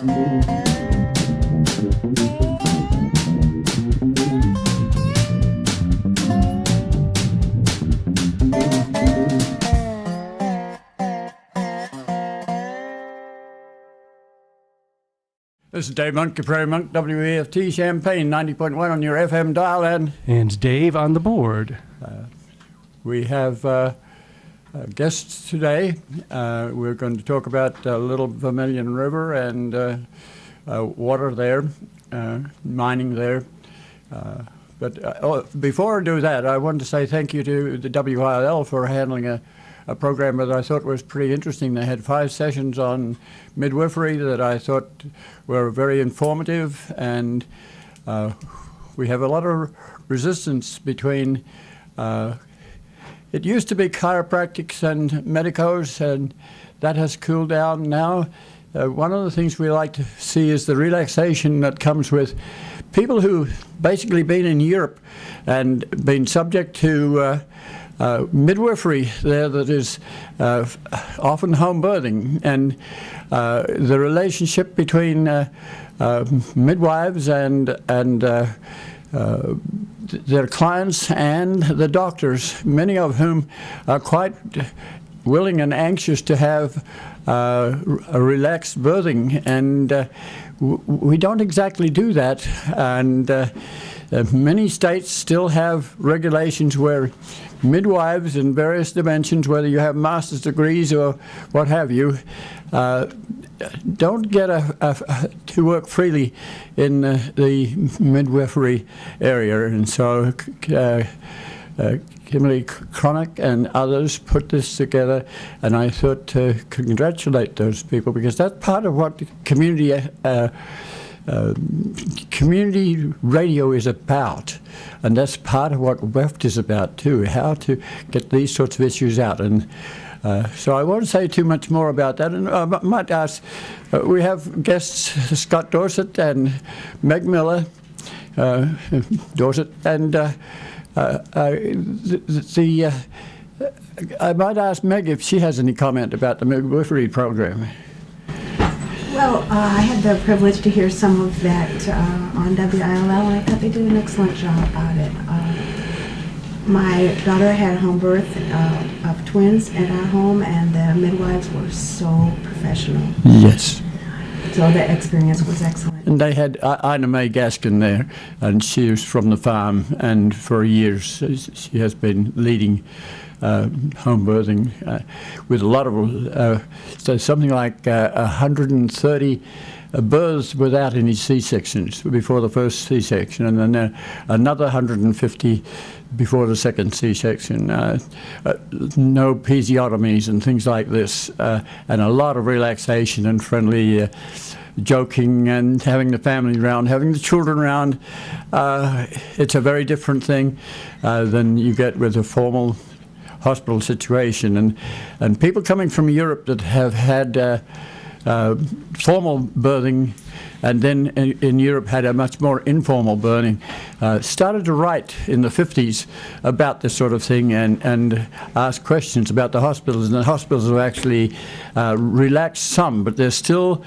This is Dave Monk of Prairie Monk, WEFT, Champaign, 90.1 on your FM dial. And Dave on the board. We have guests today. We're going to talk about Little Vermilion River and water there, mining there. But before I do that, I want to say thank you to the WIL for handling a program that I thought was pretty interesting. They had 5 sessions on midwifery that I thought were very informative, and we have a lot of resistance between it used to be chiropractics and medicos, and that has cooled down now. One of the things we like to see is the relaxation that comes with people who've basically been in Europe and been subject to midwifery there that is often home birthing, and the relationship between midwives and their clients and the doctors, many of whom are quite willing and anxious to have a relaxed birthing, and we don't exactly do that. And many states still have regulations where midwives in various dimensions, whether you have master's degrees or what have you, don't get to work freely in the midwifery area. And so Kimberly Cronick and others put this together, and I thought to congratulate those people, because that's part of what community radio is about, and that's part of what WEFT is about too, how to get these sorts of issues out. And so I won't say too much more about that, and I might ask, we have guests Scott Dorset and Meg Miller, Dorset, and I might ask Meg if she has any comment about the midwifery program. Well, I had the privilege to hear some of that on WILL, and I thought they did an excellent job about it. My daughter had home birth of twins at our home, and the midwives were so professional. Yes. So the experience was excellent. And they had Ina Mae Gaskin there, and she was from the farm, and for years she has been leading home birthing with a lot of, so something like 130 births without any C-sections before the first C-section, and then another 150 before the second C-section. No episiotomies and things like this, and a lot of relaxation and friendly joking and having the family around, having the children around. It's a very different thing than you get with a formal hospital situation, and people coming from Europe that have had formal birthing and then in Europe had a much more informal birthing, started to write in the 50s about this sort of thing and ask questions about the hospitals, and the hospitals have actually relaxed some, but there's still,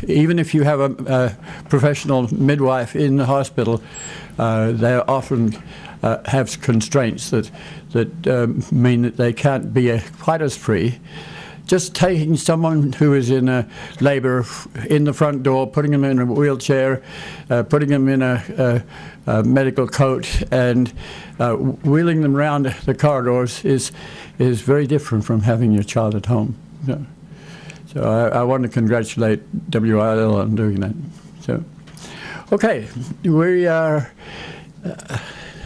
even if you have a professional midwife in the hospital, they often have constraints that mean that they can't be quite as free. Just taking someone who is in a labour in the front door, putting them in a wheelchair, putting them in a medical coat, and wheeling them around the corridors is very different from having your child at home. So I want to congratulate WIL on doing that. So, okay, we are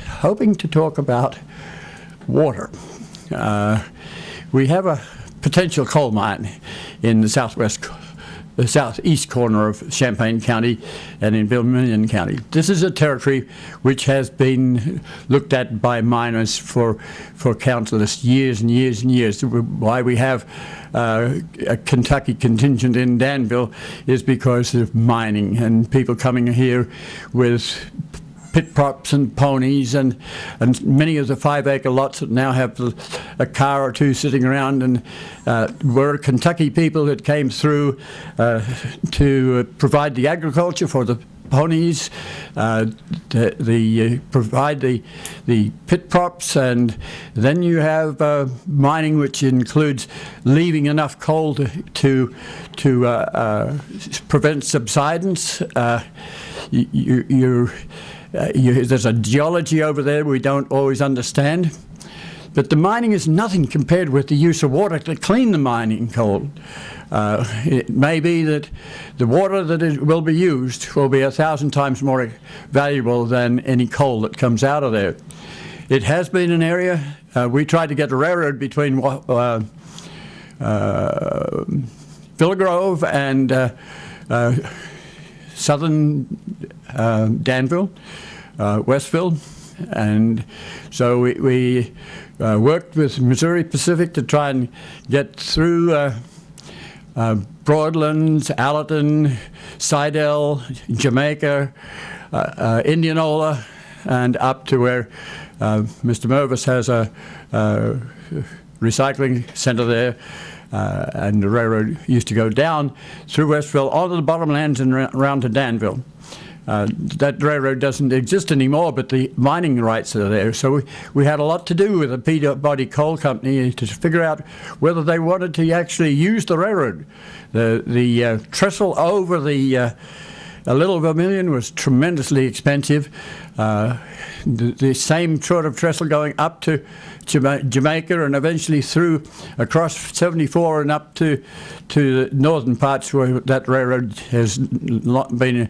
hoping to talk about water. We have a potential coal mine in the southeast corner of Champaign County and in Vermilion County. This is a territory which has been looked at by miners for countless years and years and years. Why we have a Kentucky contingent in Danville is because of mining and people coming here with pit props and ponies, and many of the 5-acre lots that now have a car or two sitting around, and were Kentucky people that came through to provide the agriculture for the ponies, provide the pit props, and then you have mining, which includes leaving enough coal to prevent subsidence. There's a geology over there we don't always understand. But the mining is nothing compared with the use of water to clean the mining coal. It may be that the water that will be used will be 1,000 times more valuable than any coal that comes out of there. It has been an area, we tried to get a railroad between Villa Grove and southern Danville, Westville, and so we worked with Missouri Pacific to try and get through Broadlands, Allerton, Sidell, Jamaica, Indianola, and up to where Mr. Mervis has a recycling center there, and the railroad used to go down through Westville onto the bottomlands and around to Danville. That railroad doesn't exist anymore, but the mining rights are there. So we had a lot to do with the Peabody Coal Company to figure out whether they wanted to actually use the railroad. The trestle over the Little Vermilion was tremendously expensive. The same sort of trestle going up to Jamaica and eventually through across 74 and up to the northern parts where that railroad has been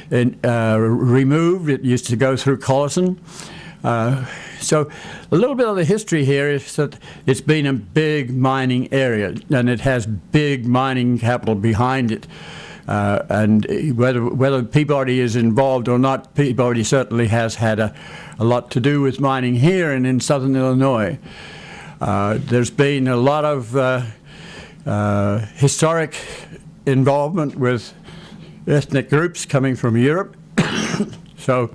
removed. It used to go through Collison. So a little bit of the history here is that it's been a big mining area, and it has big mining capital behind it. And whether Peabody is involved or not, Peabody certainly has had a lot to do with mining here and in southern Illinois. There's been a lot of historic involvement with ethnic groups coming from Europe. So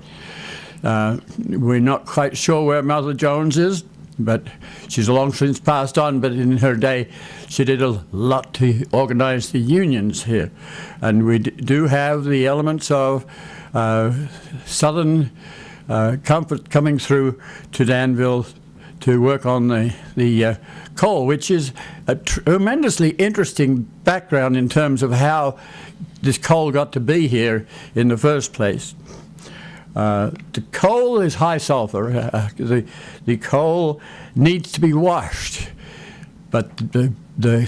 we're not quite sure where Mother Jones is, but she's long since passed on, but in her day she did a lot to organize the unions here. And we do have the elements of southern comfort coming through to Danville to work on the coal, which is a tremendously interesting background in terms of how this coal got to be here in the first place. The coal is high sulfur. The coal needs to be washed, but the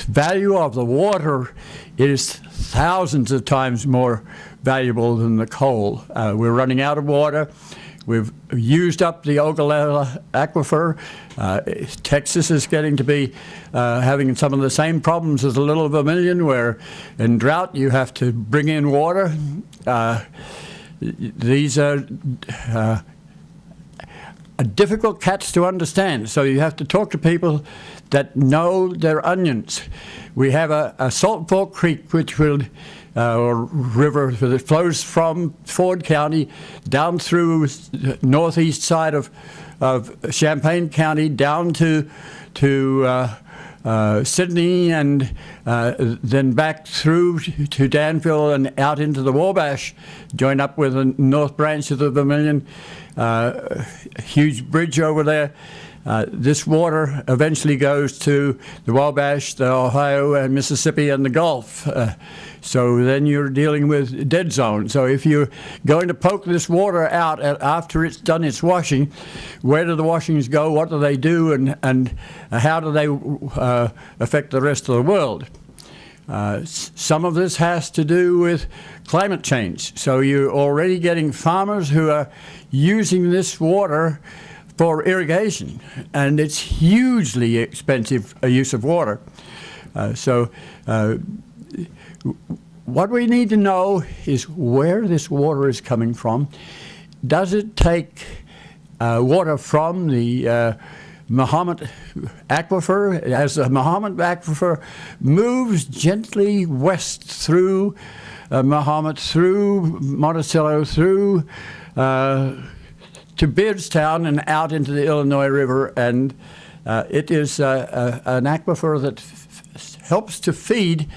value of the water is thousands of times more valuable than the coal. We're running out of water. We've used up the Ogallala aquifer. Texas is getting to be having some of the same problems as the Little Vermilion, where in drought you have to bring in water. These are difficult cats to understand, so you have to talk to people that know their onions. We have a Salt Fork Creek, which will, or river that flows from Ford County down through northeast side of Champaign County down to Sydney, and then back through to Danville and out into the Wabash, join up with the north branch of the Vermilion, huge bridge over there. This water eventually goes to the Wabash, the Ohio, and Mississippi, and the Gulf. So then you're dealing with dead zone. So if you're going to poke this water out after it's done its washing, where do the washings go? What do they do? And how do they affect the rest of the world? Some of this has to do with climate change. So you're already getting farmers who are using this water for irrigation, and it's hugely expensive use of water. What we need to know is where this water is coming from. Does it take water from the Mahomet aquifer? As the Mahomet aquifer moves gently west through Mahomet, through Monticello, through to Beardstown and out into the Illinois River, and it is an aquifer that helps to feed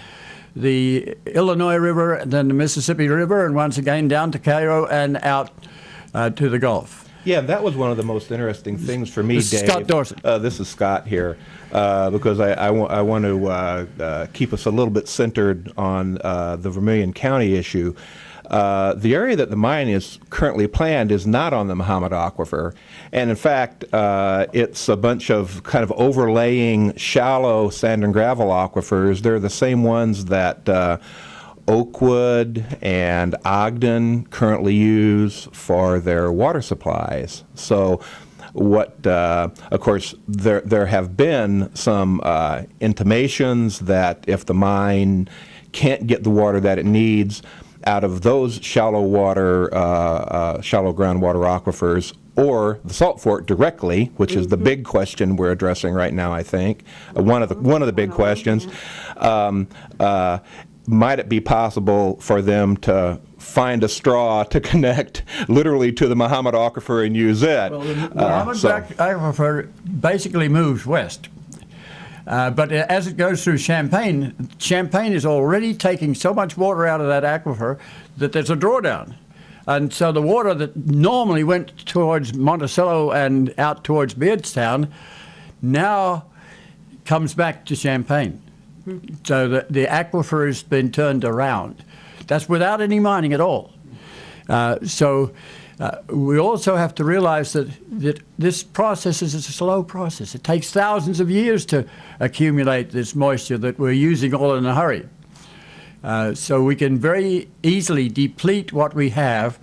the Illinois River, and then the Mississippi River, and once again down to Cairo and out to the Gulf. Yeah, that was one of the most interesting things for me, Dave. Scott Dorset. This is Scott here, because I want to keep us a little bit centered on the Vermilion County issue. The area that the mine is currently planned is not on the Mahomet Aquifer, and in fact, it's a bunch of kind of overlaying shallow sand and gravel aquifers. They're the same ones that Oakwood and Ogden currently use for their water supplies. So of course, there have been some intimations that if the mine can't get the water that it needs out of those shallow groundwater aquifers, or the Salt Fork directly, which is the big question we're addressing right now, I think, one of the big questions. Might it be possible for them to find a straw to connect literally to the Mahomet Aquifer and use it? Well, the Mahomet Aquifer basically moves west. But as it goes through Champaign, Champaign is already taking so much water out of that aquifer that there's a drawdown. And so the water that normally went towards Monticello and out towards Beardstown now comes back to Champaign. So the aquifer has been turned around. That's without any mining at all. We also have to realize that this process is a slow process. It takes thousands of years to accumulate this moisture that we're using all in a hurry. So we can very easily deplete what we have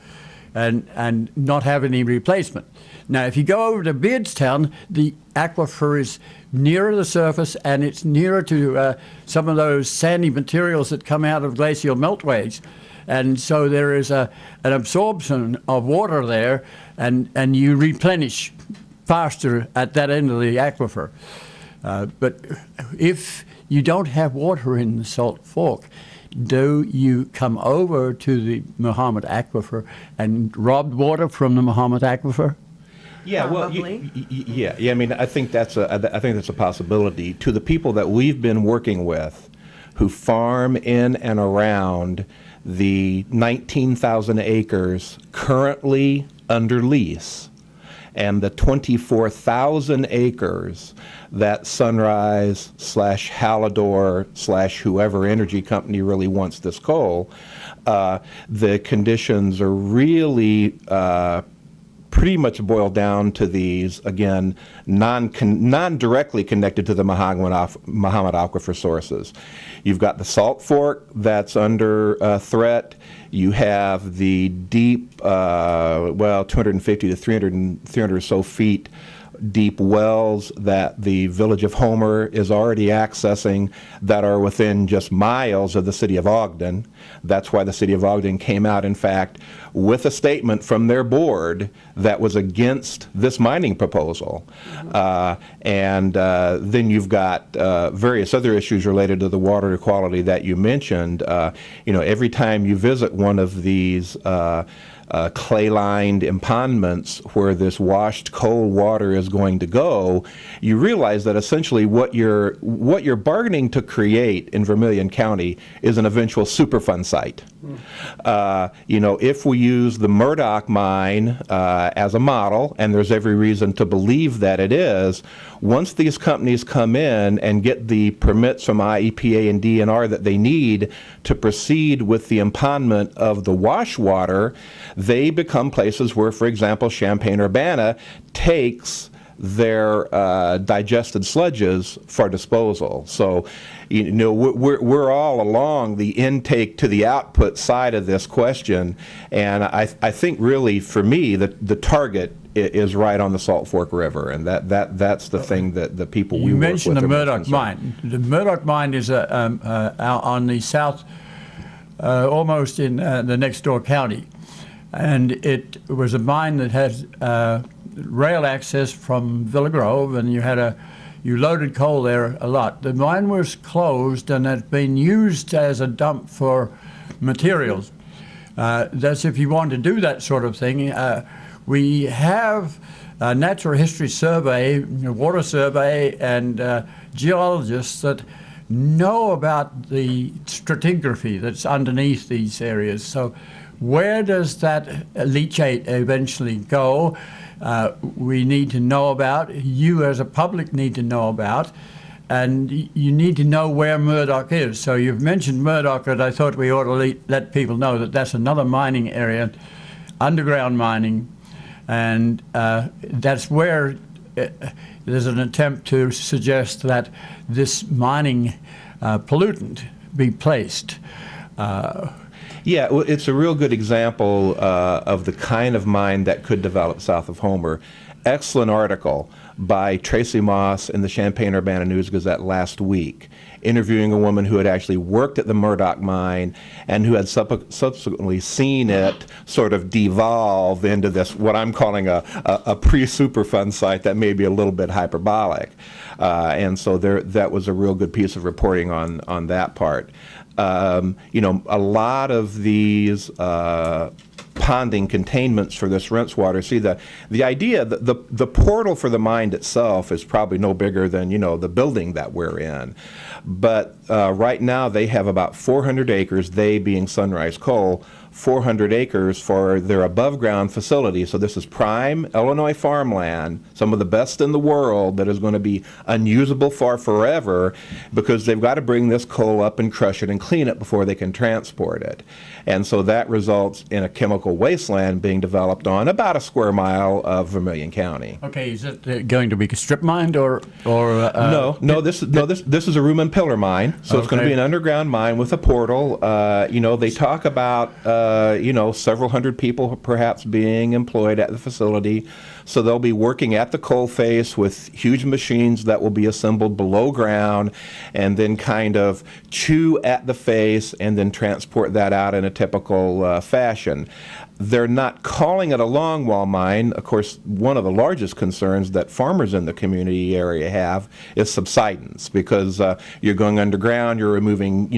and not have any replacement. Now, if you go over to Beardstown, the aquifer is nearer the surface, and it's nearer to some of those sandy materials that come out of glacial meltways. And so there is an absorption of water there, and you replenish faster at that end of the aquifer. But if you don't have water in the Salt Fork, do you come over to the Mahomet Aquifer and rob water from the Mahomet Aquifer? Yeah, well, yeah. I mean, I think that's a possibility. To the people that we've been working with, who farm in and around the 19,000 acres currently under lease, and the 24,000 acres that Sunrise / Hallador / whoever energy company really wants this coal, the conditions are really pretty much boiled down to these, again, non-directly connected to the Mahomet Aquifer sources. You've got the Salt Fork that's under threat. You have the deep, 250 to 300 or so feet deep wells that the village of Homer is already accessing that are within just miles of the city of Ogden. That's why the city of Ogden came out, in fact, with a statement from their board that was against this mining proposal. And then you've got various other issues related to the water quality that you mentioned. Every time you visit one of these clay-lined impoundments where this washed coal water is going to go, you realize that essentially what you're bargaining to create in Vermilion County is an eventual Superfund site. If we use the Murdoch mine as a model, and there's every reason to believe that it is, once these companies come in and get the permits from IEPA and DNR that they need to proceed with the impoundment of the wash water, they become places where, for example, Champaign-Urbana takes their digested sludges for disposal. So, we're all along the intake to the output side of this question, and I think really for me the target is right on the Salt Fork River, and that's the thing that the people we work with. You mentioned the Murdoch mine. The Murdoch mine is out on the south, almost in the next door county, and it was a mine that had rail access from Villa Grove, and you loaded coal there a lot. The mine was closed and had been used as a dump for materials. That's if you want to do that sort of thing. we have a natural history survey, water survey, and geologists that know about the stratigraphy that's underneath these areas. So where does that leachate eventually go? We need to know about, you as a public need to know about, and you need to know where Murdoch is. So you've mentioned Murdoch, and I thought we ought to let people know that that's another mining area, underground mining, and that's where there's an attempt to suggest that this mining pollutant be placed. Yeah, well, it's a real good example of the kind of mine that could develop south of Homer. Excellent article by Tracy Moss in the Champaign-Urbana News-Gazette last week, interviewing a woman who had actually worked at the Murdoch mine and who had subsequently seen it sort of devolve into this, what I'm calling a pre-Superfund site that may be a little bit hyperbolic. And so that was a real good piece of reporting on that part. You know, a lot of these ponding containments for this rinse water. See, the idea that the portal for the mine itself is probably no bigger than, you know, the building that we're in. But right now they have about 400 acres, they being Sunrise Coal, 400 acres for their above ground facility. So this is prime Illinois farmland, some of the best in the world, that is going to be unusable for forever because they've got to bring this coal up and crush it and clean it before they can transport it. And so that results in a chemical wasteland being developed on about a square mile of Vermilion County. Okay, is it going to be strip mined or no? This is a room and pillar mine, so it's going to be an underground mine with a portal. You know, they talk about you know, several hundred people perhaps being employed at the facility. So they'll be working at the coal face with huge machines that will be assembled below ground and then kind of chew at the face and then transport that out in a typical fashion. They're not calling it a longwall mine. Of course, one of the largest concerns that farmers in the community area have is subsidence, because you're going underground, you're removing,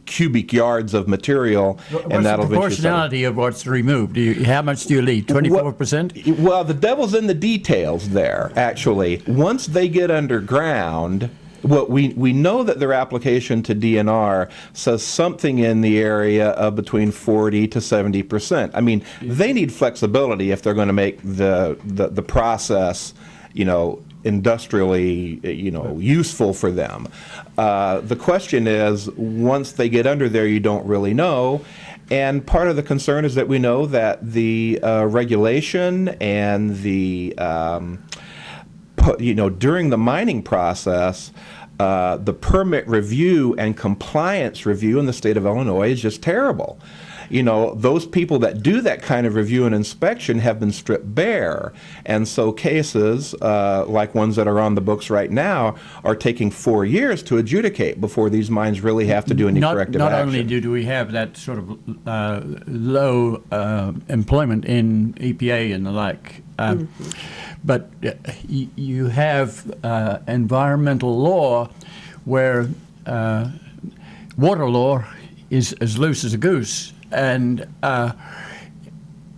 cubic yards of material, and that'll what's the proportionality of what's removed? How much do you leave? 24%? Well, the devil's in the details there, actually. Once they get underground, well, we know that their application to DNR says something in the area of between 40 to 70%. I mean, they need flexibility if they're going to make the process, industrially, useful for them. The question is, once they get under there, you don't really know. And part of the concern is that we know that the regulation and the, during the mining process, the permit review and compliance review in the state of Illinois is just terrible. Those people that do that kind of review and inspection have been stripped bare. And so cases, like ones that are on the books right now, are taking 4 years to adjudicate before these mines really have to do any corrective action. Not only do we have that sort of low employment in EPA and the like, but you have environmental law where water law is as loose as a goose. And that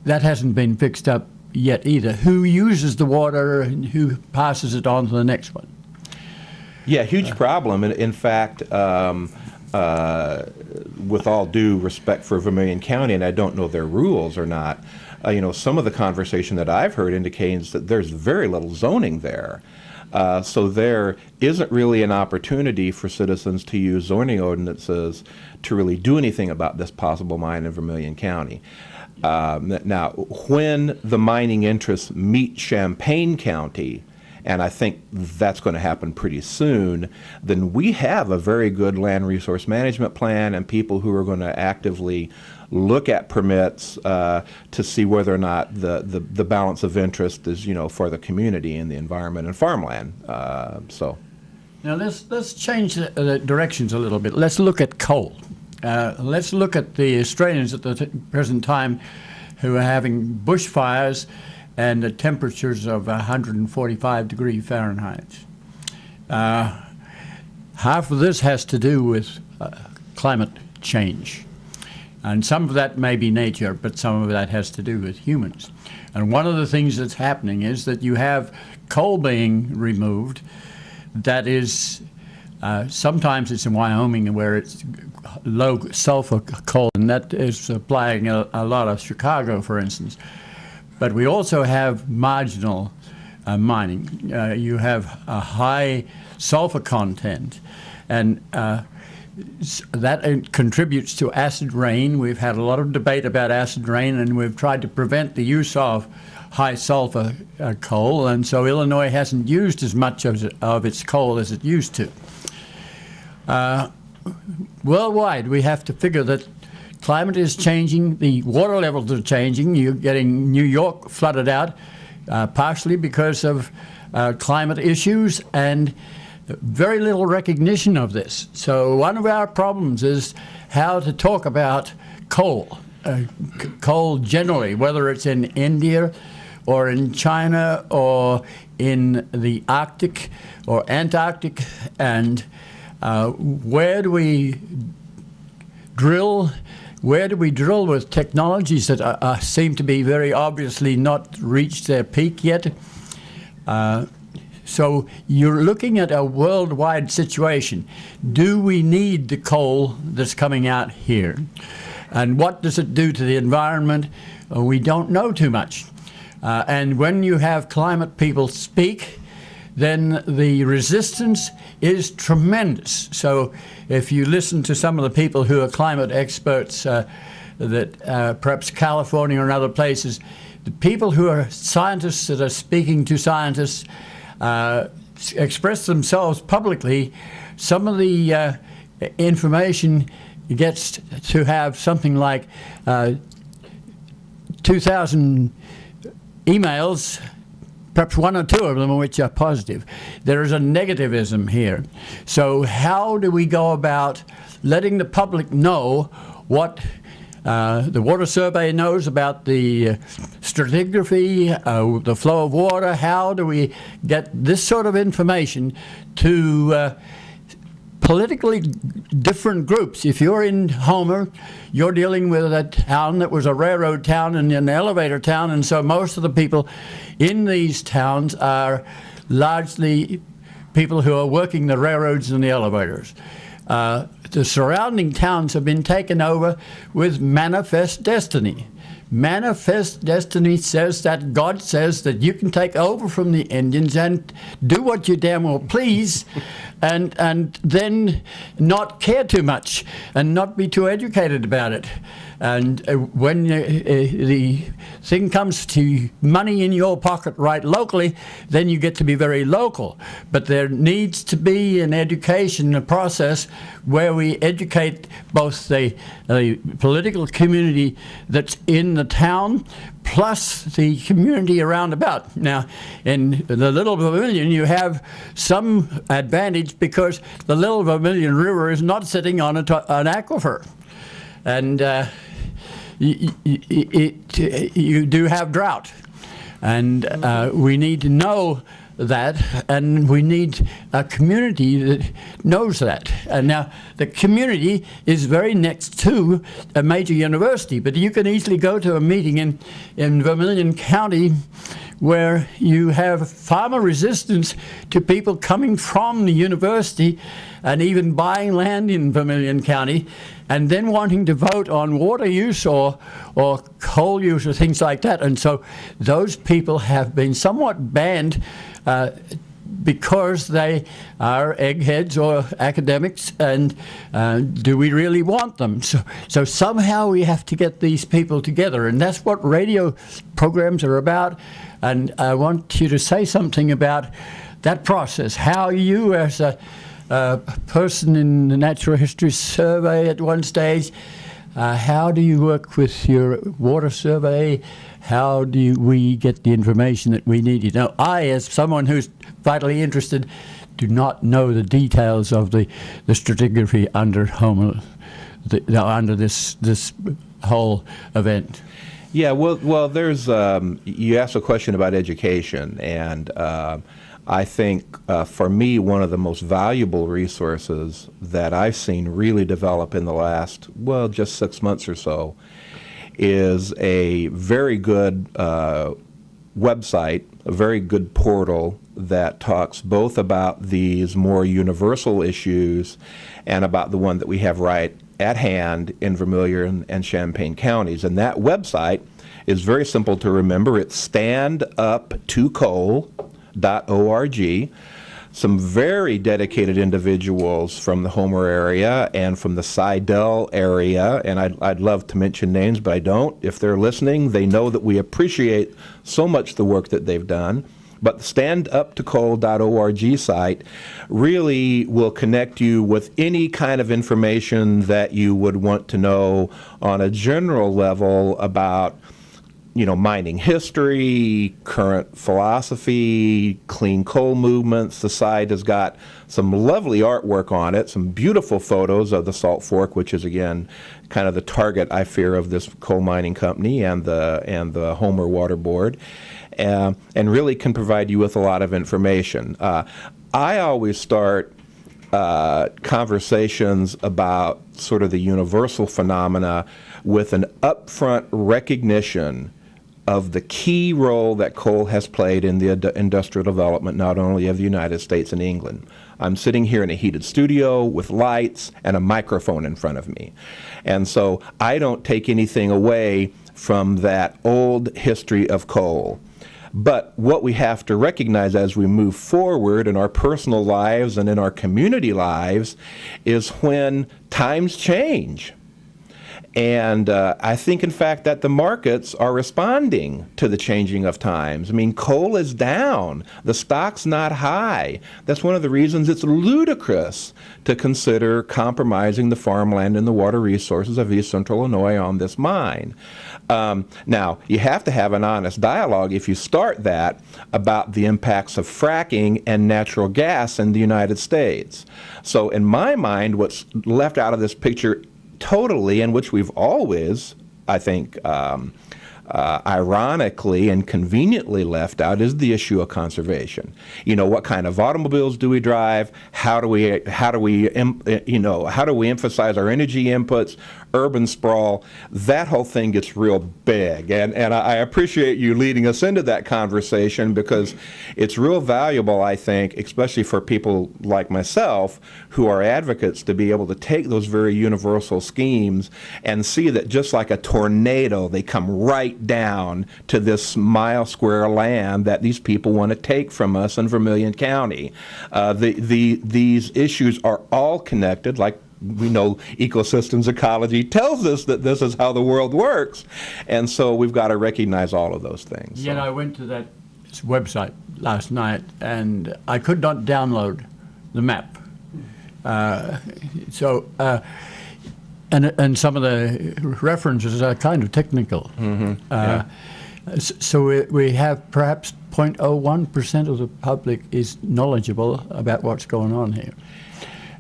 hasn't been fixed up yet either. Who uses the water and who passes it on to the next one? Yeah, huge problem. In fact, with all due respect for Vermilion County, and I don't know their rules or not, some of the conversation that I've heard indicates that there's very little zoning there. So there isn't really an opportunity for citizens to use zoning ordinances to really do anything about this possible mine in Vermilion County. Now, when the mining interests meet Champaign County, and I think that's going to happen pretty soon, then we have a very good land resource management plan and people who are going to actively look at permits to see whether or not the balance of interest is, for the community and the environment and farmland. Now let's change the directions a little bit. Let's look at coal. Let's look at the Australians at the present time who are having bushfires and the temperatures of 145 degrees Fahrenheit. Half of this has to do with climate change. And some of that may be nature, but some of that has to do with humans. And one of the things that's happening is that you have coal being removed that is, sometimes it's in Wyoming where it's low sulfur coal, and that is supplying a lot of Chicago, for instance. But we also have marginal mining. You have a high sulfur content, and that contributes to acid rain. We've had a lot of debate about acid rain, and we've tried to prevent the use of high sulfur coal, and so Illinois hasn't used as much of its coal as it used to. Worldwide, we have to figure that climate is changing, the water levels are changing. You're getting New York flooded out, partially because of climate issues, and very little recognition of this. So one of our problems is how to talk about coal, coal generally, whether it's in India or in China or in the Arctic or Antarctic, and where do we drill? Where do we drill with technologies that seem to be very obviously not reached their peak yet? So you're looking at a worldwide situation. Do we need the coal that's coming out here? And what does it do to the environment? We don't know too much. And when you have climate people speak, then the resistance is tremendous. So if you listen to some of the people who are climate experts, that perhaps California and other places, the people who are scientists that are speaking to scientists express themselves publicly, some of the information gets to have something like 2,000 emails, perhaps one or two of them which are positive. There is a negativism here. So how do we go about letting the public know what the Water Survey knows about the stratigraphy, the flow of water? How do we get this sort of information to politically different groups? If you're in Homer, you're dealing with a town that was a railroad town and an elevator town, and so most of the people in these towns are largely people who are working the railroads and the elevators. The surrounding towns have been taken over with manifest destiny. Manifest destiny says that God says that you can take over from the Indians and do what you damn well please, and then not care too much and not be too educated about it. And when the thing comes to money in your pocket right locally, then you get to be very local. But there needs to be an education process where we educate both the political community that's in the town plus the community around about. Now, in the Little Vermilion, you have some advantage because the Little Vermilion River is not sitting on an aquifer. And you do have drought, and we need to know that, and we need a community that knows that. And now the community is very next to a major university, but you can easily go to a meeting in Vermilion County where you have farmer resistance to people coming from the university and even buying land in Vermilion County and then wanting to vote on water use or coal use or things like that. And so those people have been somewhat banned because they are eggheads or academics, and do we really want them? So somehow we have to get these people together, and that's what radio programs are about. And I want you to say something about that process, how you as a person in the Natural History Survey at one stage, how do you work with your water survey? How do we get the information that we need? You know, I, as someone who's vitally interested, do not know the details of the stratigraphy under Homer, under this whole event. Yeah, well, there's, you asked a question about education, and I think, for me, one of the most valuable resources that I've seen really develop in the last, well, just 6 months or so, is a very good website, a very good portal that talks both about these more universal issues and about the one that we have right at hand in Vermilion and Champaign counties. And that website is very simple to remember. It's standuptocoal.org. Some very dedicated individuals from the Homer area and from the Seidel area, and I'd love to mention names, but I don't. If they're listening, they know that we appreciate so much the work that they've done. But the standuptocoal.org site really will connect you with any kind of information that you would want to know on a general level about mining history, current philosophy, clean coal movements. The site has got some lovely artwork on it, some beautiful photos of the Salt Fork, which is, again, kind of the target, I fear, of this coal mining company and the Homer Water Board, and really can provide you with a lot of information. I always start conversations about sort of the universal phenomena with an upfront recognition of the key role that coal has played in the industrial development, not only of the United States and England. I'm sitting here in a heated studio with lights and a microphone in front of me. And so I don't take anything away from that old history of coal. But what we have to recognize as we move forward in our personal lives and in our community lives is when times change. And I think, in fact, that the markets are responding to the changing of times. I mean, coal is down. The stock's not high. That's one of the reasons it's ludicrous to consider compromising the farmland and the water resources of East Central Illinois on this mine. Now, you have to have an honest dialogue if you start that about the impacts of fracking and natural gas in the United States. So in my mind, what's left out of this picture totally, and which we've always, I think, ironically and conveniently left out, is the issue of conservation. What kind of automobiles do we drive? How do we emphasize our energy inputs? Urban sprawl, that whole thing gets real big. And I appreciate you leading us into that conversation, because it's real valuable, I think, especially for people like myself who are advocates, to be able to take those very universal schemes and see that just like a tornado, they come right down to this mile square land that these people want to take from us in Vermilion County. These issues are all connected, like we know ecosystems ecology tells us that this is how the world works. And so we've got to recognize all of those things. Yeah, I went to that website last night and I could not download the map. And some of the references are kind of technical. So we have perhaps 0.01% of the public is knowledgeable about what's going on here.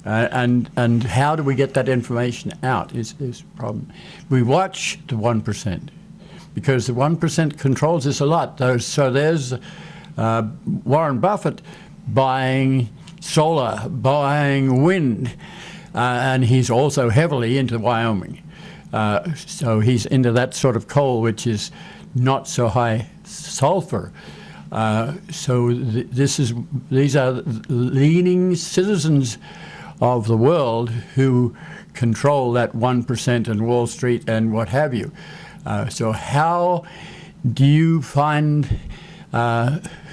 And how do we get that information out is a problem. We watch the 1%, because the 1% controls this a lot. So there's Warren Buffett buying solar, buying wind, and he's also heavily into Wyoming. So he's into that sort of coal, which is not so high sulfur. So these are leading citizens of the world who control that 1% in Wall Street and what have you. So how do you find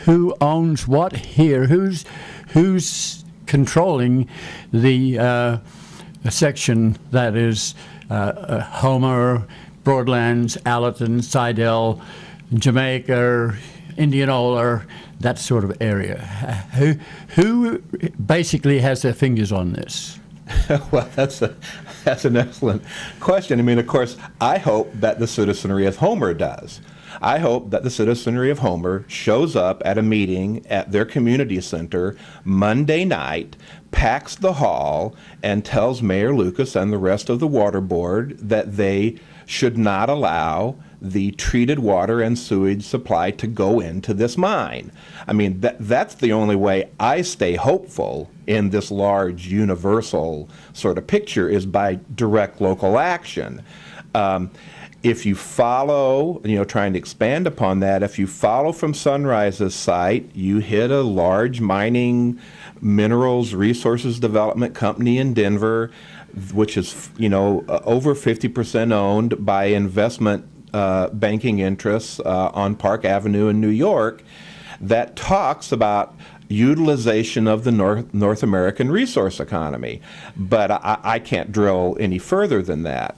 who owns what here? Who's controlling the section that is Homer, Broadlands, Allerton, Seidel, Jamaica, Indianola, that sort of area? Who basically has their fingers on this? Well, that's an excellent question. I mean, of course, I hope that the citizenry of Homer does. I hope that the citizenry of Homer shows up at a meeting at their community center Monday night, packs the hall, and tells Mayor Lucas and the rest of the water board that they should not allow the treated water and sewage supply to go into this mine. I mean, that's the only way I stay hopeful in this large universal sort of picture, is by direct local action. If you follow, trying to expand upon that, if you follow from Sunrise's site, you hit a large mining minerals resources development company in Denver, which is, over 50% owned by investment banking interests on Park Avenue in New York, that talks about utilization of the North American resource economy. But I can't drill any further than that.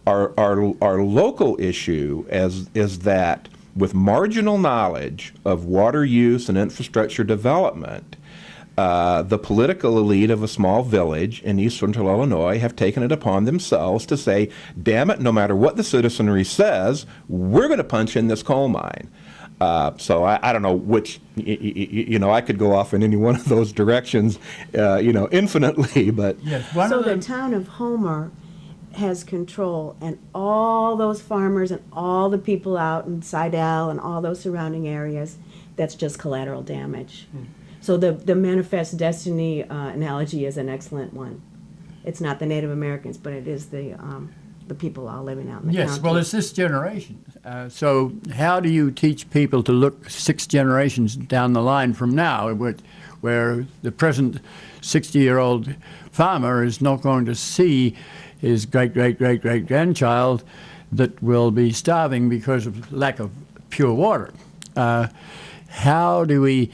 Our local issue is that with marginal knowledge of water use and infrastructure development, the political elite of a small village in East Central Illinois have taken it upon themselves to say, damn it, no matter what the citizenry says, we're going to punch in this coal mine. So I don't know which, I could go off in any one of those directions, infinitely, but. Yes, So the town of Homer has control, and all those farmers and all the people out in Sidell and all those surrounding areas, that's just collateral damage. So the manifest destiny analogy is an excellent one. It's not the Native Americans, but it is the people all living out in the county. Yes, well, it's this generation. So how do you teach people to look 6 generations down the line from now, where the present 60-year-old farmer is not going to see his great-great-great-great-grandchild that will be starving because of lack of pure water? How do we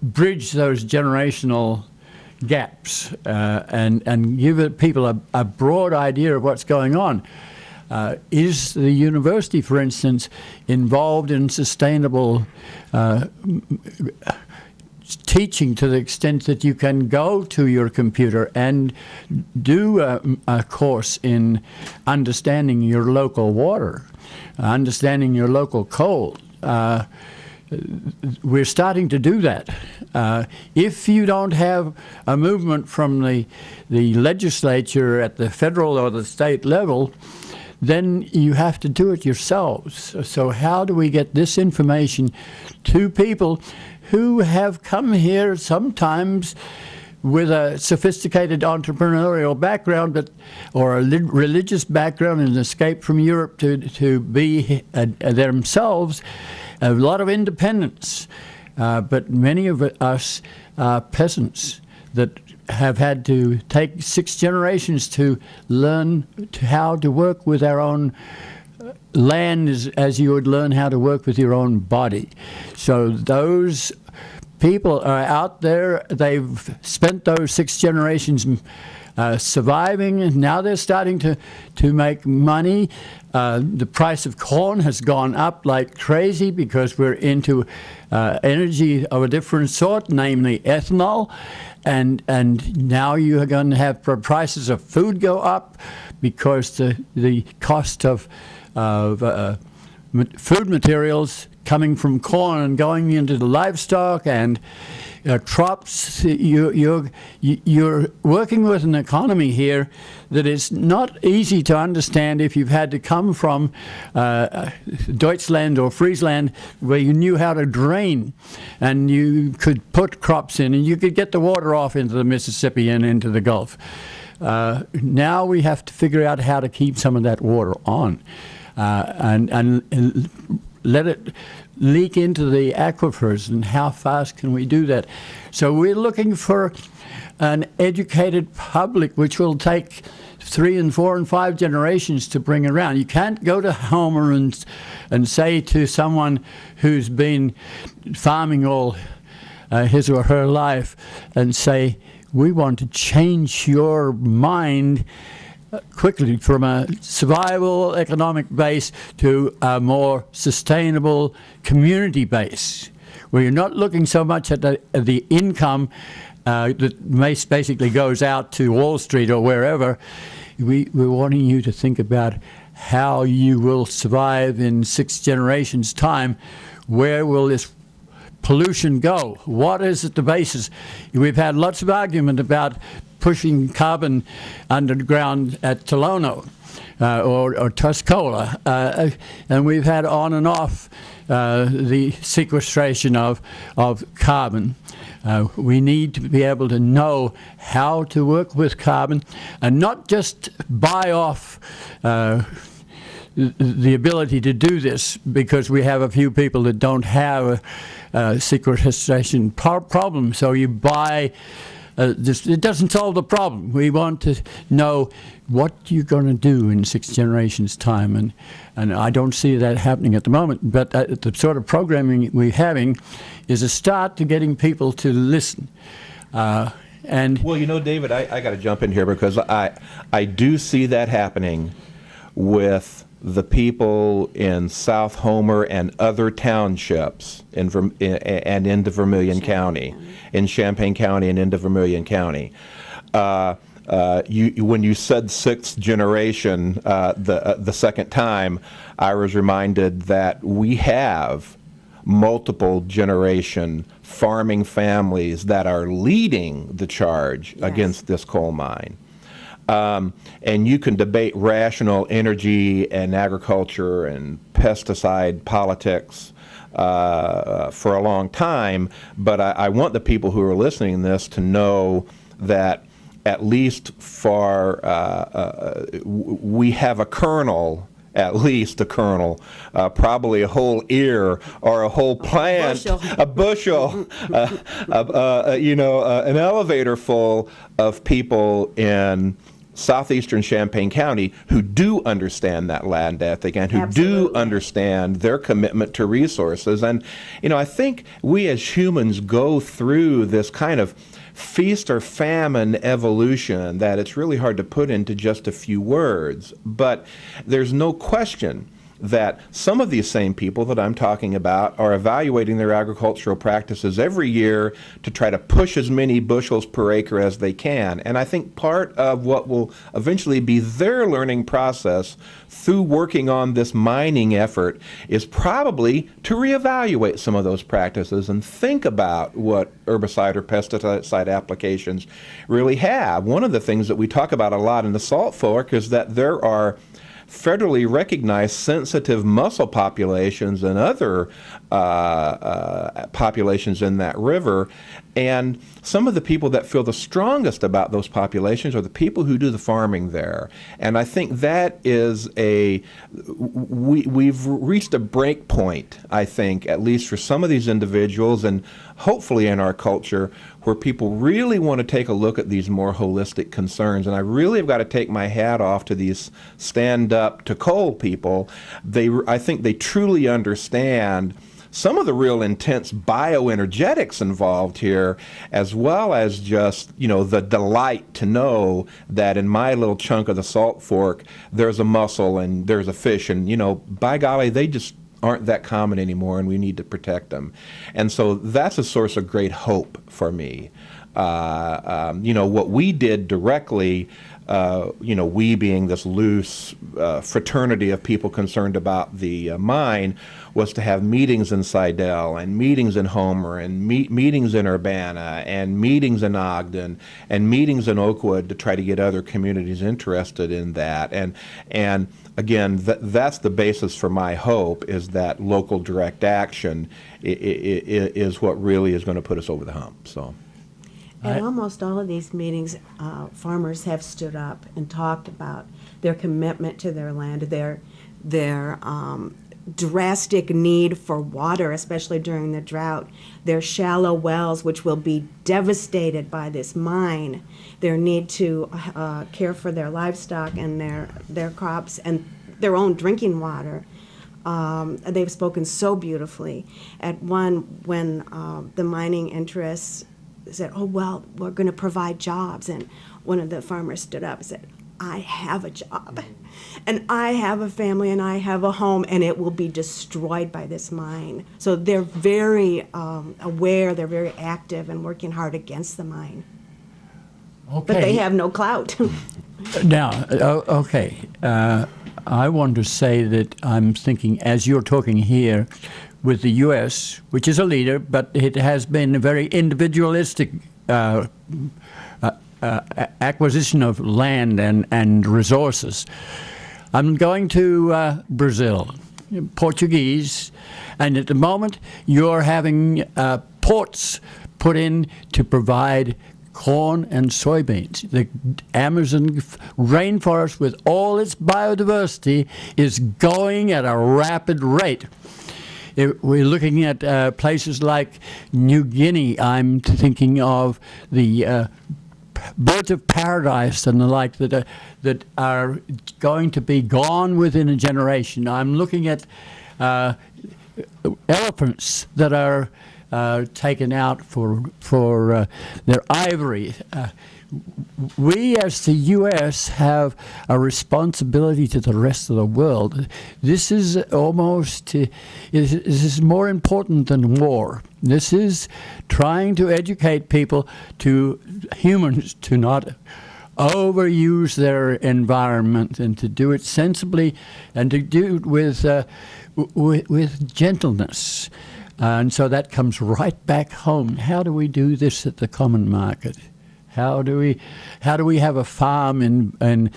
bridge those generational gaps and give people a broad idea of what's going on? Is the university, for instance, involved in sustainable teaching to the extent that you can go to your computer and do a course in understanding your local water, understanding your local coal? We're starting to do that. If you don't have a movement from the legislature at the federal or the state level, then you have to do it yourselves. So how do we get this information to people who have come here sometimes with a sophisticated entrepreneurial background, or a religious background, and escape from Europe to be themselves a lot of independence, but many of us are peasants that have had to take 6 generations to learn how to work with our own land as you would learn how to work with your own body. So those people are out there, they've spent those 6 generations surviving, and now they're starting to make money. The price of corn has gone up like crazy because we're into energy of a different sort, namely ethanol, and now you are going to have prices of food go up because the cost of food materials coming from corn and going into the livestock and crops. You're working with an economy here that is not easy to understand if you've had to come from Deutschland or Friesland, where you knew how to drain and you could put crops in and you could get the water off into the Mississippi and into the Gulf. Now we have to figure out how to keep some of that water on and let it leak into the aquifers, and how fast can we do that? So we're looking for an educated public, which will take 3 and 4 and 5 generations to bring around. You can't go to Homer and say to someone who's been farming all his or her life and say, we want to change your mind quickly from a survival economic base to a more sustainable community base, where you're not looking so much at the income that basically goes out to Wall Street or wherever. We're wanting you to think about how you will survive in 6 generations' time. Where will this pollution go? What is at the basis? We've had lots of argument about pushing carbon underground at Tolono. or Tuscola, and we've had on and off the sequestration of carbon. We need to be able to know how to work with carbon and not just buy off the ability to do this because we have a few people that don't have a sequestration problem. So you buy this, it doesn't solve the problem. We want to know what you're going to do in 6 generations' time, and I don't see that happening at the moment. But the sort of programming we're having is a start to getting people to listen. And well, you know, David, I got to jump in here because I do see that happening with the people in South Homer and other townships and into Vermilion County, in Champaign County and into Vermilion County. When you said 6th generation the second time, I was reminded that we have multiple generation farming families that are leading the charge against this coal mine. And you can debate rational energy and agriculture and pesticide politics for a long time, but I want the people who are listening to this to know that at least we have a kernel, at least a kernel, probably a whole ear or a whole plant, a bushel, an elevator full of people in southeastern Champaign County who do understand that land ethic and who do understand their commitment to resources. And, I think we as humans go through this kind of feast or famine evolution that it's really hard to put into just a few words. But there's no question that some of these same people that I'm talking about are evaluating their agricultural practices every year to try to push as many bushels per acre as they can. And I think part of what will eventually be their learning process through working on this mining effort is probably to reevaluate some of those practices and think about what herbicide or pesticide applications really have. One of the things that we talk about a lot in the Salt Fork is that there are federally recognized sensitive mussel populations and other populations in that river. And some of the people that feel the strongest about those populations are the people who do the farming there. And I think that is we've reached a break point, I think, at least for some of these individuals and hopefully in our culture, where people really want to take a look at these more holistic concerns. And I really have got to take my hat off to these stand up to coal people. I think they truly understand some of the real intense bioenergetics involved here, as well as just, the delight to know that in my little chunk of the Salt Fork, there's a mussel and there's a fish, and, by golly, they just aren't that common anymore, and we need to protect them. And so that's a source of great hope for me. What we did directly, we being this loose fraternity of people concerned about the mine, was to have meetings in Seidel and meetings in Homer and meetings in Urbana and meetings in Ogden and meetings in Oakwood to try to get other communities interested in that. And again, that's the basis for my hope, is that local direct action is what really is going to put us over the hump. So. At almost all of these meetings, farmers have stood up and talked about their commitment to their land, their drastic need for water, especially during the drought, their shallow wells, which will be devastated by this mine, their need to care for their livestock and their crops and their own drinking water. They've spoken so beautifully. At one, when the mining interests said, "Oh, well, we're going to provide jobs," and one of the farmers stood up and said, "I have a job, and I have a family, and I have a home, and it will be destroyed by this mine." So they're very aware, they're very active, and working hard against the mine. Okay. But they have no clout. Now, okay, I want to say that I'm thinking, as you're talking here, with the U.S., which is a leader, but it has been a very individualistic acquisition of land and resources. I'm going to Brazil, Portuguese, and at the moment you're having ports put in to provide corn and soybeans. The Amazon rainforest, with all its biodiversity, is going at a rapid rate. We're looking at places like New Guinea. I'm thinking of the birds of paradise and the like that are going to be gone within a generation. I'm looking at elephants that are taken out for their ivory. We as the U.S. have a responsibility to the rest of the world. This is almost, this is more important than war. This is trying to educate people, to humans, to not overuse their environment and to do it sensibly and to do it with gentleness. And so that comes right back home. How do we do this at the common market? How do we have a farm in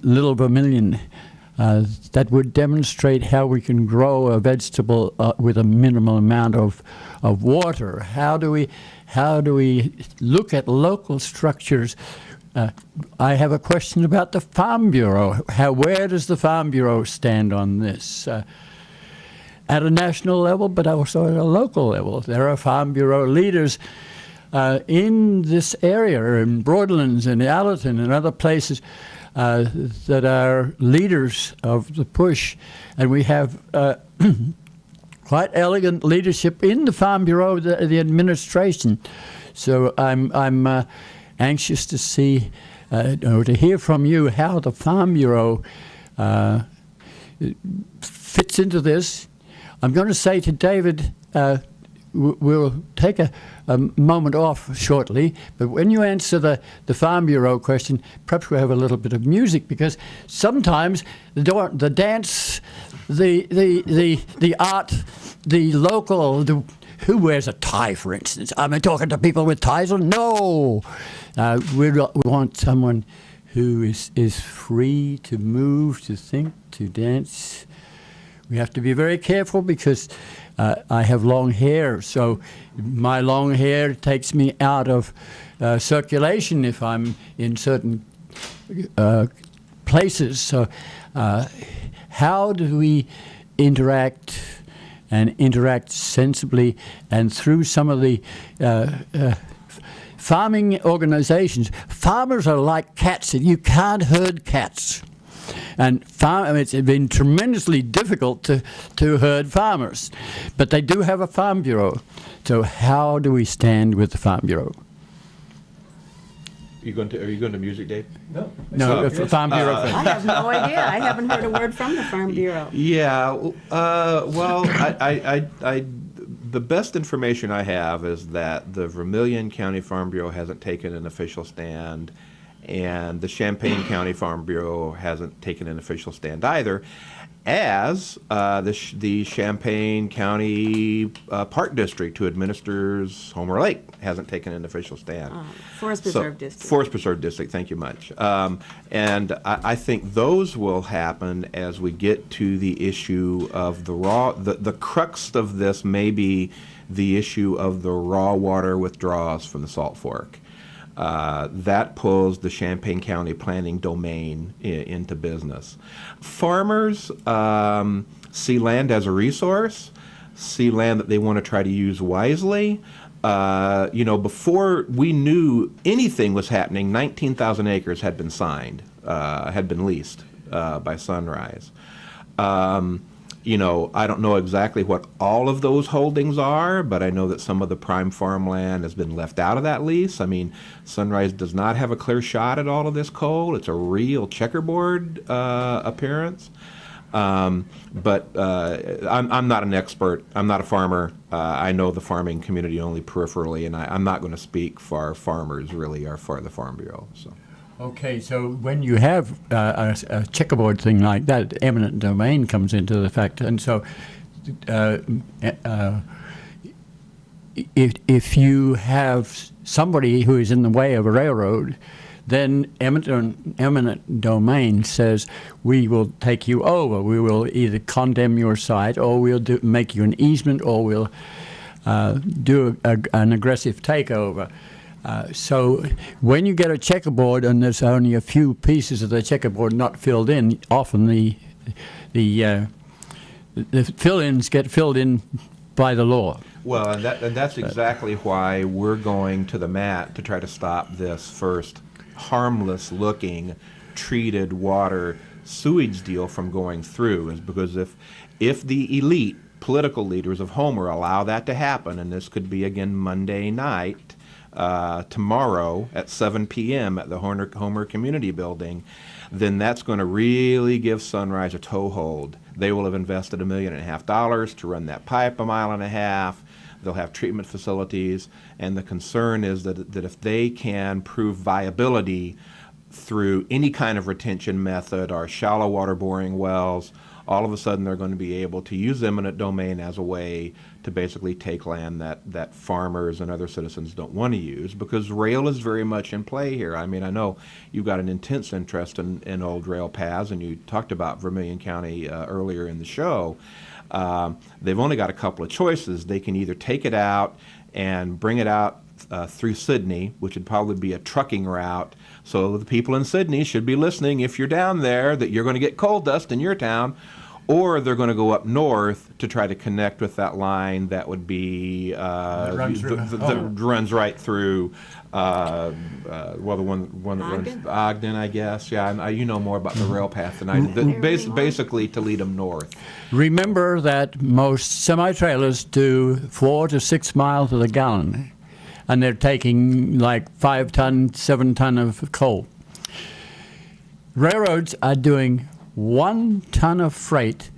Little Vermilion that would demonstrate how we can grow a vegetable with a minimal amount of water? How do we look at local structures? I have a question about the Farm Bureau. Where does the Farm Bureau stand on this? At a national level, but also at a local level. There are Farm Bureau leaders in this area, in Broadlands and Allerton and other places that are leaders of the push. And we have quite elegant leadership in the Farm Bureau, the administration. So I'm anxious to see, or to hear from you how the Farm Bureau fits into this. I'm going to say to David, we'll take a moment off shortly, but when you answer the Farm Bureau question, perhaps we'll have a little bit of music, because sometimes the dance, the art, the local, who wears a tie, for instance? Am I talking to people with ties on? No! We want someone who is free to move, to think, to dance. We have to be very careful because I have long hair, so my long hair takes me out of circulation if I'm in certain places. So how do we interact and interact sensibly and through some of the farming organizations? Farmers are like cats. You can't herd cats. And it's been tremendously difficult to herd farmers. But they do have a Farm Bureau. So how do we stand with the Farm Bureau? Are you going to music, Dave? No. No, Farm Bureau. I have no idea. I haven't heard a word from the Farm Bureau. Yeah. Well, the best information I have is that the Vermilion County Farm Bureau hasn't taken an official stand, and the Champaign County Farm Bureau hasn't taken an official stand either, as the Champaign County Park District, who administers Homer Lake, hasn't taken an official stand. Forest Preserve District. Forest Preserve District, thank you much. And I think those will happen as we get to the issue of the crux of this may be the issue of the raw water withdrawals from the Salt Fork. That pulls the Champaign County planning domain into business. Farmers see land as a resource, see land that they want to try to use wisely. Before we knew anything was happening, 19,000 acres had been signed, had been leased by Sunrise. I don't know exactly what all of those holdings are, but I know that some of the prime farmland has been left out of that lease. I mean, Sunrise does not have a clear shot at all of this coal. It's a real checkerboard appearance. But I'm not an expert. I'm not a farmer. I know the farming community only peripherally, and I'm not going to speak for farmers, really, or for the Farm Bureau. So. Okay, so when you have a checkerboard thing like that, eminent domain comes into the fact, and so if you have somebody who is in the way of a railroad, then eminent domain says, we will take you over. We will either condemn your site, or we'll make you an easement, or we'll do an aggressive takeover. So when you get a checkerboard and there's only a few pieces of the checkerboard not filled in, often the fill-ins get filled in by the law. Well, and that's exactly why we're going to the mat to try to stop this first harmless-looking treated water sewage deal from going through, is because if the elite political leaders of Homer allow that to happen, and this could be again Monday night, tomorrow at 7 p.m. at the Homer Community Building, then that's going to really give Sunrise a toehold. They will have invested $1.5 million to run that pipe 1.5 miles. They'll have treatment facilities, and the concern is that if they can prove viability through any kind of retention method or shallow water boring wells, all of a sudden they're going to be able to use eminent domain as a way to basically take land that farmers and other citizens don't want to use, because rail is very much in play here. I mean, I know you've got an intense interest in old rail paths, and you talked about Vermilion County earlier in the show. They've only got a couple of choices. They can either take it out and bring it out through Sydney, which would probably be a trucking route. So the people in Sydney should be listening, if you're down there, that you're going to get coal dust in your town. Or they're going to go up north to try to connect with that line that would be that runs right through. Well, the one that runs Ogden, I guess. Yeah, you know more about the rail path than I do. Basically, to lead them north. Remember that most semi-trailers do 4 to 6 miles to the gallon, and they're taking like 5 ton, 7 ton of coal. Railroads are doing 1 ton of freight,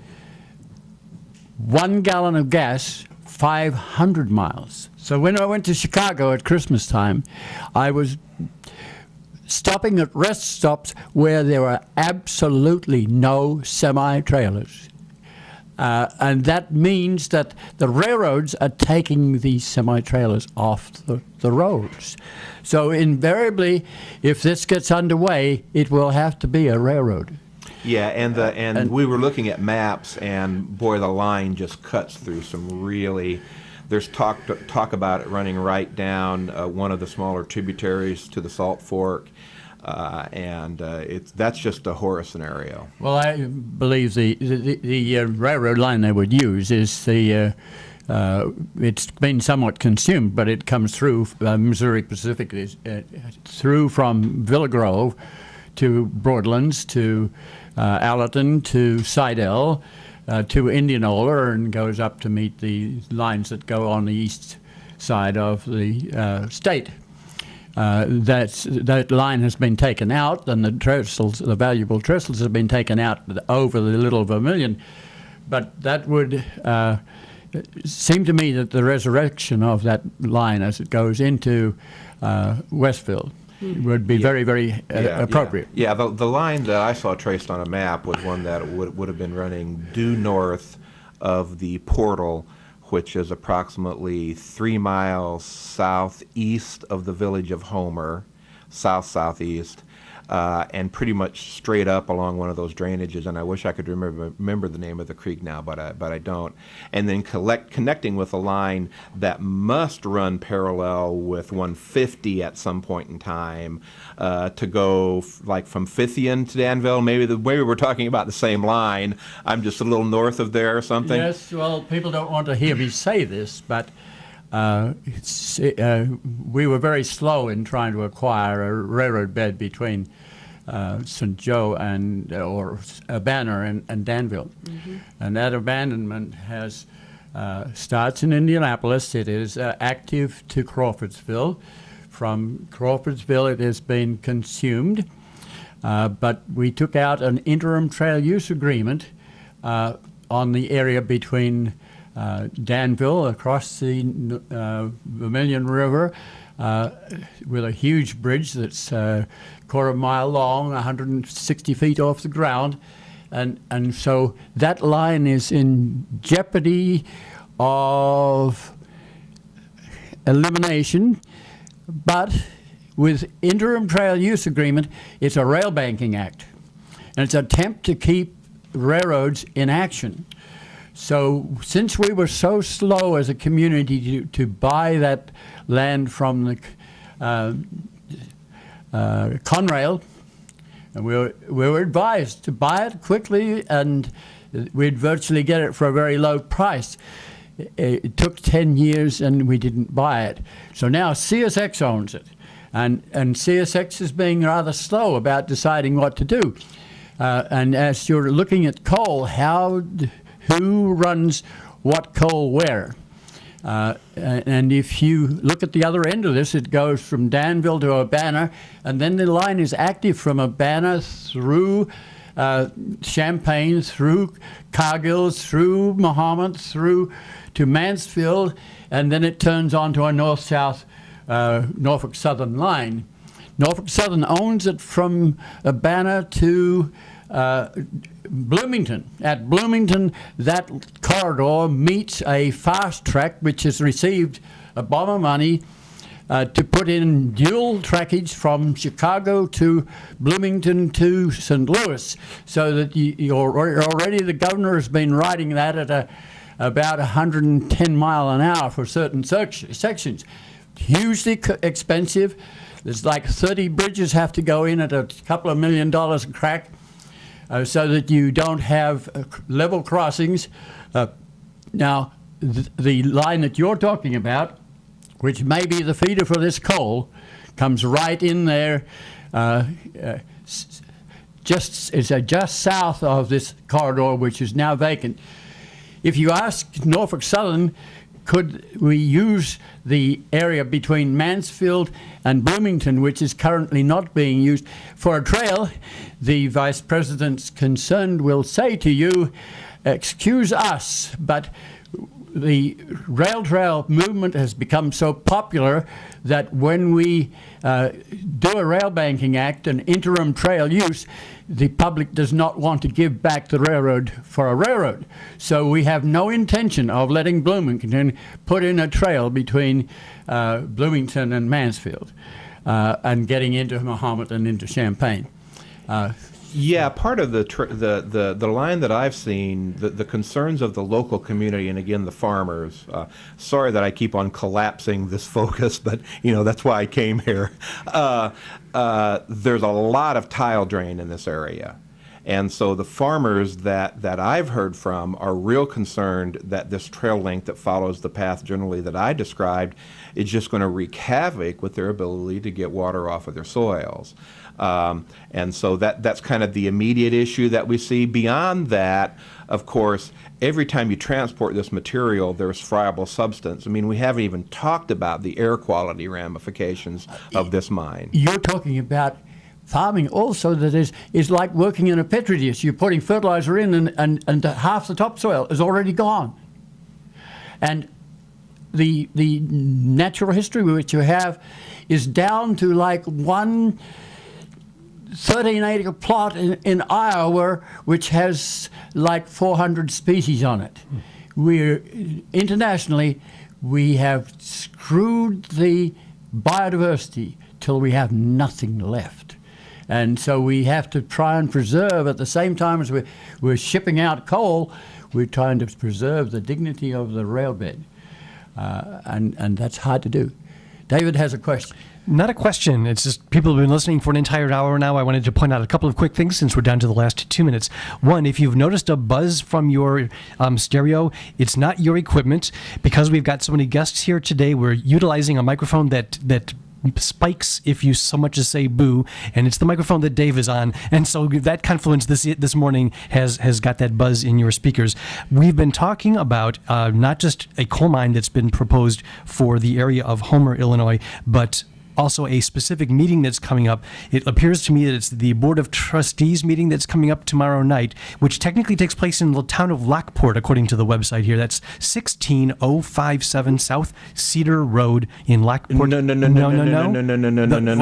1 gallon of gas, 500 miles. So when I went to Chicago at Christmas time, I was stopping at rest stops where there were absolutely no semi-trailers. And that means that the railroads are taking these semi-trailers off the roads. So invariably, if this gets underway, it will have to be a railroad. Yeah, and we were looking at maps, and boy, the line just cuts through some really. There's talk about it running right down one of the smaller tributaries to the Salt Fork, and that's just a horror scenario. Well, I believe the railroad line they would use is it's been somewhat consumed, but it comes through Missouri Pacific, through from Villa Grove to Broadlands to Allerton to Sidell to Indianola, and goes up to meet the lines that go on the east side of the state. That line has been taken out, and the valuable trestles have been taken out over the Little Vermilion. But that would seem to me that the resurrection of that line as it goes into Westville would be very, very appropriate. Yeah, the line that I saw traced on a map was one that would have been running due north of the portal, which is approximately 3 miles southeast of the village of Homer, southeast, and pretty much straight up along one of those drainages. And I wish I could remember the name of the creek now, but I don't. And then connecting with a line that must run parallel with 150 at some point in time to go like from Fithian to Danville. Maybe we're talking about the same line. I'm just a little north of there or something. Yes, well, people don't want to hear me say this, but we were very slow in trying to acquire a railroad bed between St. Joe or Urbana and Danville. Mm-hmm. And that abandonment starts in Indianapolis. It is active to Crawfordsville. From Crawfordsville, it has been consumed. But we took out an interim trail use agreement on the area between Danville across the Vermilion River with a huge bridge that's quarter mile long, 160 feet off the ground. And so that line is in jeopardy of elimination, but with interim trail use agreement, it's a rail banking act. And it's an attempt to keep railroads in action. So since we were so slow as a community to buy that land from the Conrail, and we were advised to buy it quickly, and we'd virtually get it for a very low price. It took 10 years and we didn't buy it. So now CSX owns it. And CSX is being rather slow about deciding what to do. And as you're looking at coal, who runs what coal where? And if you look at the other end of this, it goes from Danville to Urbana, and then the line is active from Urbana through Champaign, through Cargill, through Mahomet, through to Mansfield, and then it turns onto a north-south Norfolk Southern line. Norfolk Southern owns it from Urbana to Bloomington. At Bloomington, that corridor meets a fast track which has received a bomb of money to put in dual trackage from Chicago to Bloomington to St. Louis, so that already the governor has been riding that at about 110 mile an hour for certain sections. Hugely expensive. There's like 30 bridges have to go in at a couple of $1 million a crack, so that you don't have level crossings. Now, the line that you're talking about, which may be the feeder for this coal, comes right in there, just south of this corridor, which is now vacant. If you ask Norfolk Southern, could we use the area between Mansfield and Bloomington, which is currently not being used, for a trail, the Vice President's concerned will say to you, excuse us, but the rail trail movement has become so popular that when we do a rail banking act, an interim trail use, the public does not want to give back the railroad for a railroad. So we have no intention of letting Bloomington put in a trail between Bloomington and Mansfield and getting into Mahomet and into Champaign. Yeah, part of the line that I've seen, the concerns of the local community, and again the farmers. Sorry that I keep on collapsing this focus, but that's why I came here. There's a lot of tile drain in this area, and so the farmers that I've heard from are real concerned that this trail link that follows the path generally that I described is just going to wreak havoc with their ability to get water off of their soils. And so that's kind of the immediate issue that we see. Beyond that, of course, every time you transport this material, there's friable substance. I mean, we haven't even talked about the air quality ramifications of this mine. You're talking about farming also that is like working in a petri dish. You're putting fertilizer in and half the topsoil is already gone. And the natural history which you have is down to like one 13-acre plot in Iowa, which has like 400 species on it. Internationally, we have screwed the biodiversity till we have nothing left. And so we have to try and preserve, at the same time as we're shipping out coal, we're trying to preserve the dignity of the rail bed. And that's hard to do. David has a question. Not a question. It's just people have been listening for an entire hour now. I wanted to point out a couple of quick things since we're down to the last 2 minutes. One, if you've noticed a buzz from your stereo, it's not your equipment. Because we've got so many guests here today, we're utilizing a microphone that spikes if you so much as say boo, and it's the microphone that Dave is on, and so that confluence this morning has got that buzz in your speakers. We've been talking about not just a coal mine that's been proposed for the area of Homer, Illinois, but also a specific meeting that's coming up. It appears to me that it's the Board of Trustees meeting that's coming up tomorrow night, which technically takes place in the town of Lockport, according to the website here. That's 16057 South Cedar Road in Lockport. No.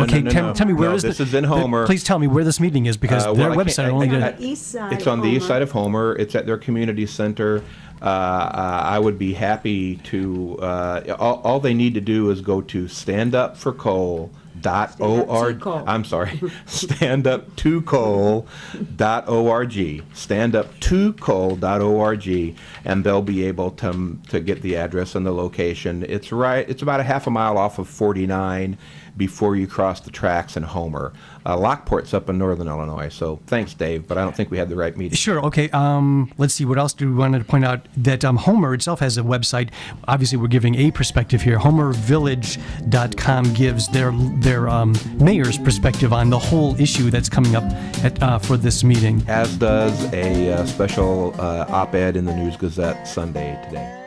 Okay, tell me where is this? This is in Homer. Please tell me where this meeting is, because their website only did. It's on the east side of Homer. It's at their community center. I would be happy to, all they need to do is go to standupforcoal.org standup2coal.org. I'm sorry, standup2coal.org. Standup2coal.org, and they'll be able to get the address and the location. It's about a half a mile off of 49 before you cross the tracks in Homer. Lockport's up in northern Illinois, so thanks, Dave, but I don't think we had the right meeting. Sure, okay. Let's see, what else do we want to point out? That Homer itself has a website. Obviously, we're giving a perspective here. HomerVillage.com gives their mayor's perspective on the whole issue that's coming up for this meeting. As does a special op-ed in the News Gazette Sunday today.